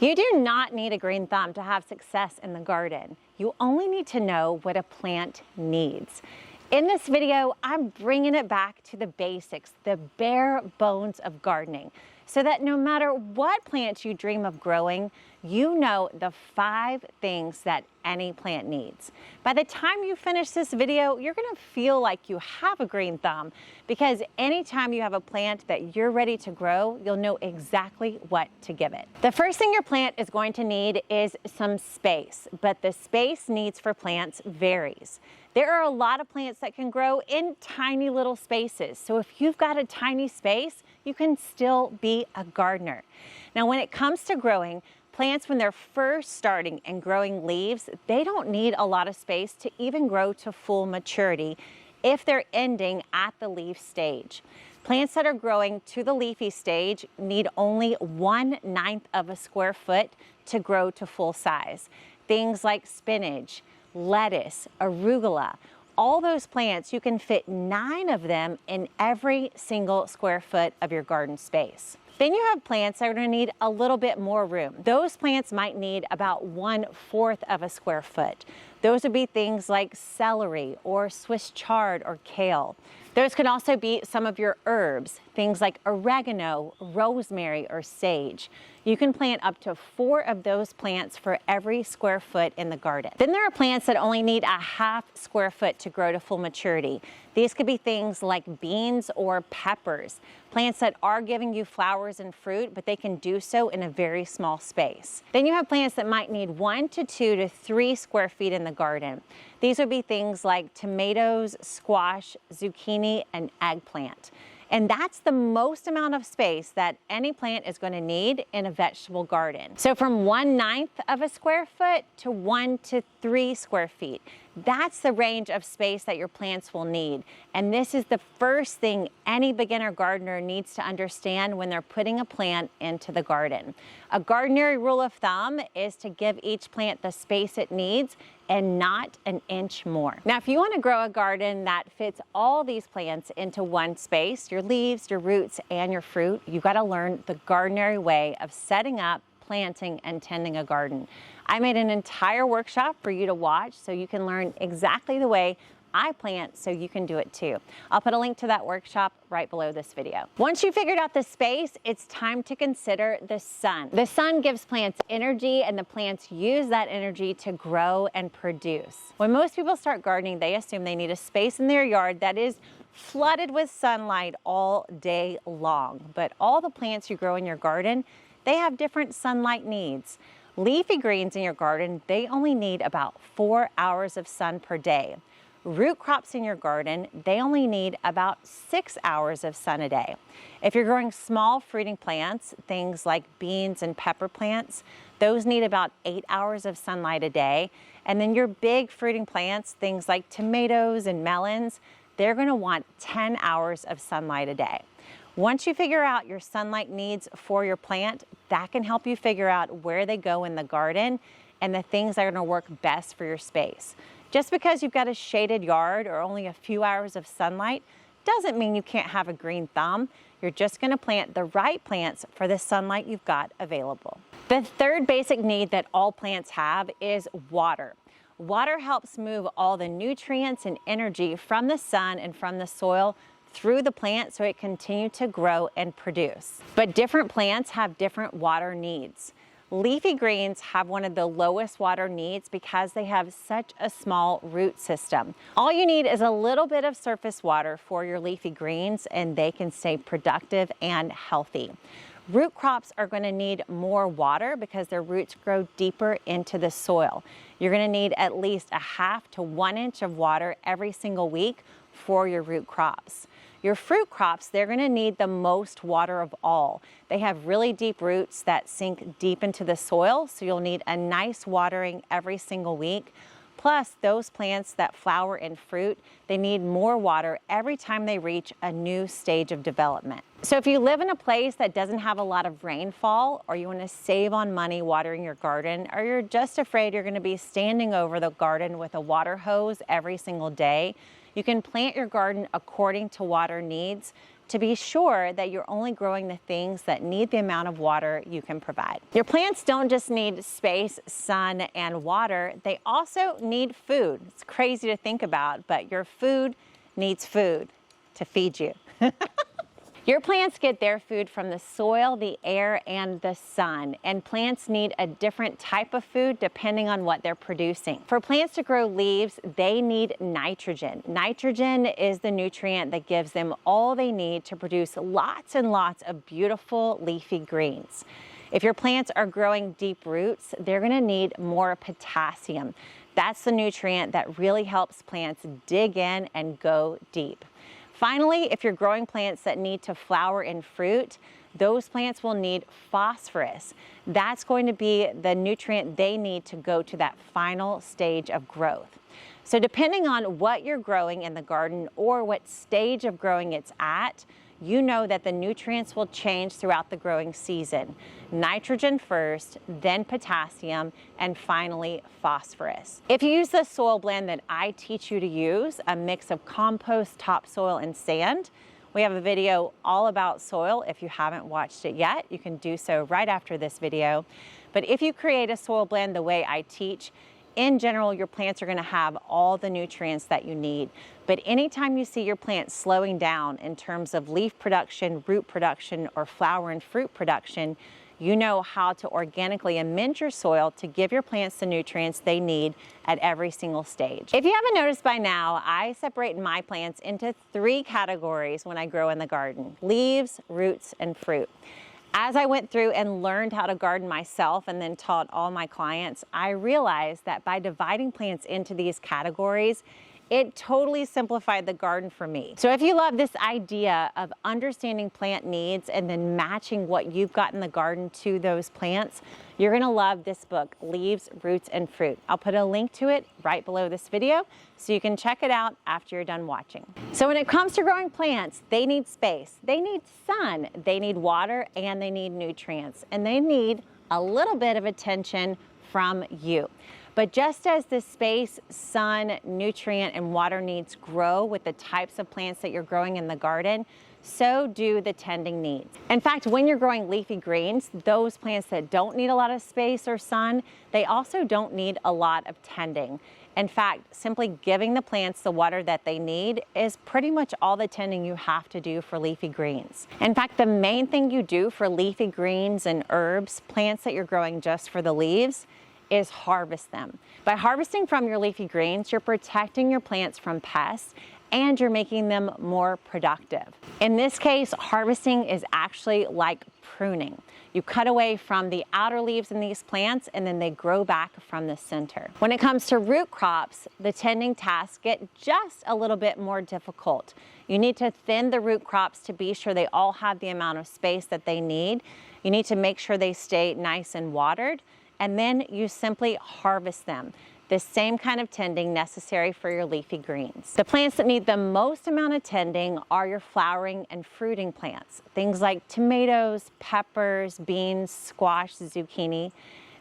You do not need a green thumb to have success in the garden. You only need to know what a plant needs. In this video, I'm bringing it back to the basics, the bare bones of gardening, so that no matter what plants you dream of growing, you know the 5 things that any plant needs. By the time you finish this video, you're gonna feel like you have a green thumb, because anytime you have a plant that you're ready to grow, you'll know exactly what to give it. The first thing your plant is going to need is some space, but the space needs for plants varies. There are a lot of plants that can grow in tiny little spaces. So if you've got a tiny space, you can still be a gardener. Now, when it comes to growing, plants, when they're first starting and growing leaves, they don't need a lot of space to even grow to full maturity if they're ending at the leaf stage. Plants that are growing to the leafy stage need only 1/9 of a square foot to grow to full size. Things like spinach, lettuce, arugula, all those plants, you can fit 9 of them in every single square foot of your garden space. Then you have plants that are going to need a little bit more room. Those plants might need about 1/4 of a square foot. Those would be things like celery or Swiss chard or kale. Those could also be some of your herbs, things like oregano, rosemary, or sage. You can plant up to 4 of those plants for every square foot in the garden. Then there are plants that only need a 1/2 square foot to grow to full maturity. These could be things like beans or peppers, plants that are giving you flowers and fruit, but they can do so in a very small space. Then you have plants that might need 1 to 2 to 3 square feet in the garden. These would be things like tomatoes, squash, zucchini, and eggplant. And that's the most amount of space that any plant is going to need in a vegetable garden. So from 1/9 of a square foot to 1 to 3 square feet. That's the range of space that your plants will need. And this is the first thing any beginner gardener needs to understand when they're putting a plant into the garden. A gardenary rule of thumb is to give each plant the space it needs and not an inch more. Now, if you want to grow a garden that fits all these plants into one space, your leaves, your roots, and your fruit, you've got to learn the gardenary way of setting up, planting, and tending a garden. I made an entire workshop for you to watch so you can learn exactly the way I plant so you can do it too. I'll put a link to that workshop right below this video. Once you've figured out the space, it's time to consider the sun. The sun gives plants energy, and the plants use that energy to grow and produce. When most people start gardening, they assume they need a space in their yard that is flooded with sunlight all day long. But all the plants you grow in your garden, they have different sunlight needs. Leafy greens in your garden, they only need about 4 hours of sun per day. Root crops in your garden, they only need about 6 hours of sun a day. If you're growing small fruiting plants, things like beans and pepper plants, those need about 8 hours of sunlight a day. And then your big fruiting plants, things like tomatoes and melons, they're going to want 10 hours of sunlight a day. Once you figure out your sunlight needs for your plant, that can help you figure out where they go in the garden and the things that are going to work best for your space. Just because you've got a shaded yard or only a few hours of sunlight doesn't mean you can't have a green thumb. You're just going to plant the right plants for the sunlight you've got available. The third basic need that all plants have is water. Water helps move all the nutrients and energy from the sun and from the soil through the plant so it continues to grow and produce. But different plants have different water needs. Leafy greens have one of the lowest water needs because they have such a small root system. All you need is a little bit of surface water for your leafy greens, and they can stay productive and healthy. Root crops are going to need more water because their roots grow deeper into the soil. You're going to need at least a 1/2 to 1 inch of water every single week for your root crops. Your fruit crops, they're going to need the most water of all. They have really deep roots that sink deep into the soil, so you'll need a nice watering every single week. Plus, those plants that flower and fruit, they need more water every time they reach a new stage of development. So if you live in a place that doesn't have a lot of rainfall, or you want to save on money watering your garden, or you're just afraid you're going to be standing over the garden with a water hose every single day, you can plant your garden according to water needs to be sure that you're only growing the things that need the amount of water you can provide. Your plants don't just need space, sun, and water, they also need food. It's crazy to think about, but your food needs food to feed you. Your plants get their food from the soil, the air, and the sun, and plants need a different type of food depending on what they're producing. For plants to grow leaves, they need nitrogen. Nitrogen is the nutrient that gives them all they need to produce lots and lots of beautiful leafy greens. If your plants are growing deep roots, they're going to need more potassium. That's the nutrient that really helps plants dig in and go deep. Finally, if you're growing plants that need to flower and fruit, those plants will need phosphorus. That's going to be the nutrient they need to go to that final stage of growth. So depending on what you're growing in the garden or what stage of growing it's at, you know that the nutrients will change throughout the growing season. Nitrogen first, then potassium, and finally phosphorus. If you use the soil blend that I teach you to use, a mix of compost, topsoil, and sand, we have a video all about soil. If you haven't watched it yet, you can do so right after this video. But if you create a soil blend the way I teach, in general, your plants are going to have all the nutrients that you need. But anytime you see your plants slowing down in terms of leaf production, root production, or flower and fruit production, you know how to organically amend your soil to give your plants the nutrients they need at every single stage. If you haven't noticed by now, I separate my plants into 3 categories when I grow in the garden: leaves, roots, and fruit. As I went through and learned how to garden myself and then taught all my clients, I realized that by dividing plants into these categories, it totally simplified the garden for me. So if you love this idea of understanding plant needs and then matching what you've got in the garden to those plants, you're gonna love this book, Leaves, Roots, and Fruit. I'll put a link to it right below this video so you can check it out after you're done watching. So when it comes to growing plants, they need space, they need sun, they need water, and they need nutrients, and they need a little bit of attention from you. But just as the space, sun, nutrient, and water needs grow with the types of plants that you're growing in the garden, so do the tending needs. In fact, when you're growing leafy greens, those plants that don't need a lot of space or sun, they also don't need a lot of tending. In fact, simply giving the plants the water that they need is pretty much all the tending you have to do for leafy greens. In fact, the main thing you do for leafy greens and herbs, plants that you're growing just for the leaves, is harvest them. By harvesting from your leafy greens, you're protecting your plants from pests and you're making them more productive. In this case, harvesting is actually like pruning. You cut away from the outer leaves in these plants and then they grow back from the center. When it comes to root crops, the tending tasks get just a little bit more difficult. You need to thin the root crops to be sure they all have the amount of space that they need. You need to make sure they stay nice and watered, and then you simply harvest them. The same kind of tending necessary for your leafy greens. The plants that need the most amount of tending are your flowering and fruiting plants. Things like tomatoes, peppers, beans, squash, zucchini.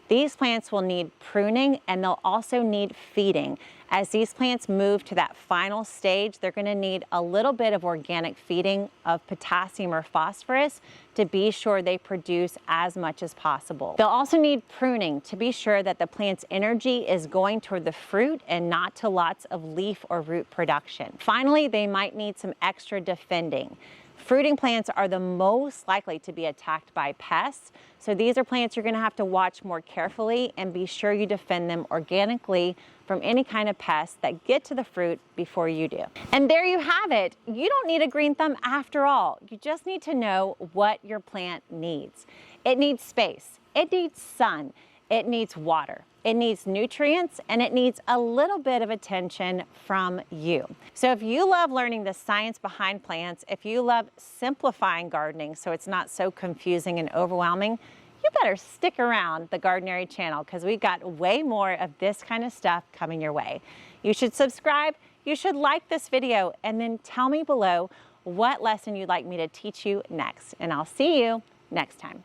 These plants will need pruning and they'll also need feeding. As these plants move to that final stage, they're going to need a little bit of organic feeding of potassium or phosphorus to be sure they produce as much as possible. They'll also need pruning to be sure that the plant's energy is going toward the fruit and not to lots of leaf or root production. Finally, they might need some extra defending. Fruiting plants are the most likely to be attacked by pests, so these are plants you're going to have to watch more carefully and be sure you defend them organically from any kind of pests that get to the fruit before you do. And there you have it. You don't need a green thumb after all. You just need to know what your plant needs. It needs space, it needs sun, it needs water, it needs nutrients, and it needs a little bit of attention from you. So if you love learning the science behind plants, if you love simplifying gardening so it's not so confusing and overwhelming, you better stick around the Gardenary channel because we've got way more of this kind of stuff coming your way. You should subscribe, you should like this video, and then tell me below what lesson you'd like me to teach you next. And I'll see you next time.